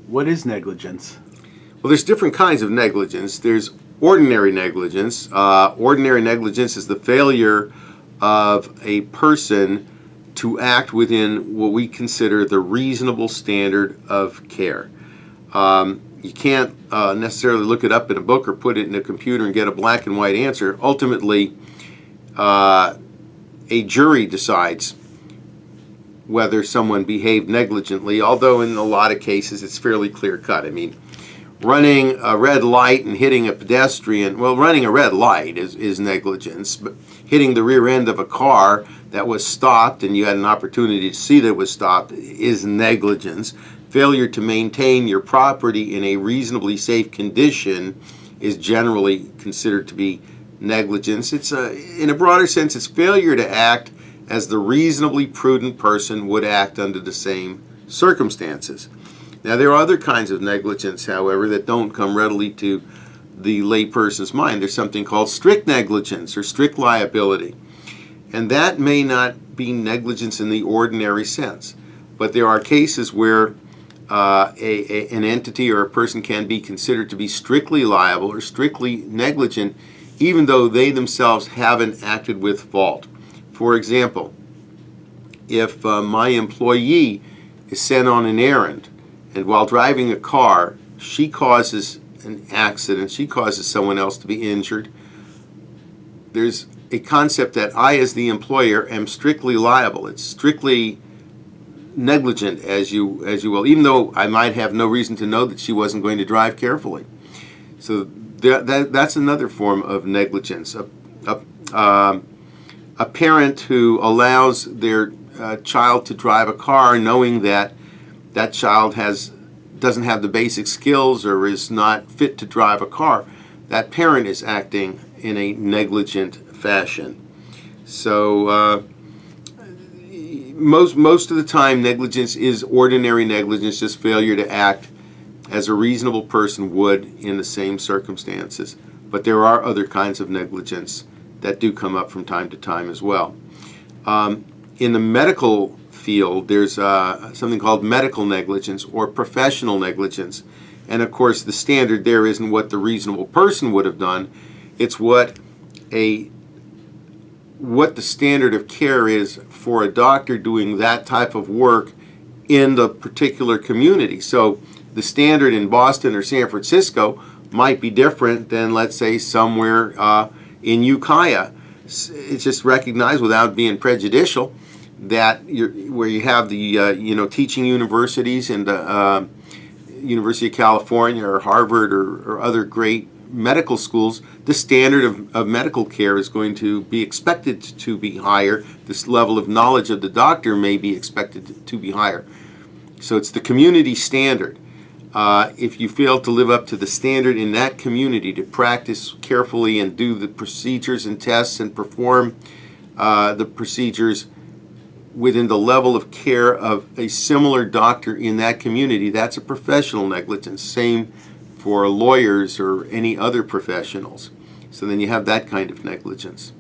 What is negligence? Well, there's different kinds of negligence. There's ordinary negligence. Ordinary negligence is the failure of a person to act within what we consider the reasonable standard of care. You can't necessarily look it up in a book or put it in a computer and get a black and white answer. Ultimately, a jury decides whether someone behaved negligently, although in a lot of cases it's fairly clear-cut. I mean, running a red light and hitting a pedestrian, well, running a red light is negligence, but hitting the rear end of a car that was stopped and you had an opportunity to see that it was stopped is negligence. Failure to maintain your property in a reasonably safe condition is generally considered to be negligence. It's in a broader sense, it's failure to act as the reasonably prudent person would act under the same circumstances. Now, there are other kinds of negligence, however, that don't come readily to the layperson's mind. There's something called strict negligence or strict liability. And that may not be negligence in the ordinary sense, but there are cases where an entity or a person can be considered to be strictly liable or strictly negligent, even though they themselves haven't acted with fault. For example, if my employee is sent on an errand and while driving a car, she causes an accident, she causes someone else to be injured, there's a concept that I, as the employer, am strictly liable. It's strictly negligent, as you will, even though I might have no reason to know that she wasn't going to drive carefully. So that's another form of negligence. A parent who allows their child to drive a car knowing that that child doesn't have the basic skills or is not fit to drive a car, that parent is acting in a negligent fashion. So most of the time, negligence is ordinary negligence, just failure to act as a reasonable person would in the same circumstances. But there are other kinds of negligence that do come up from time to time as well. In the medical field, there's something called medical negligence or professional negligence. And of course, the standard there isn't what the reasonable person would have done. It's what the standard of care is for a doctor doing that type of work in the particular community. So the standard in Boston or San Francisco might be different than, let's say, somewhere in Ukiah. It's just recognized without being prejudicial that where you have the teaching universities and the University of California or Harvard or other great medical schools, the standard of medical care is going to be expected to be higher. This level of knowledge of the doctor may be expected to be higher. So it's the community standard. If you fail to live up to the standard in that community, to practice carefully and do the procedures and tests and perform the procedures within the level of care of a similar doctor in that community, that's a professional negligence. Same for lawyers or any other professionals. So then you have that kind of negligence.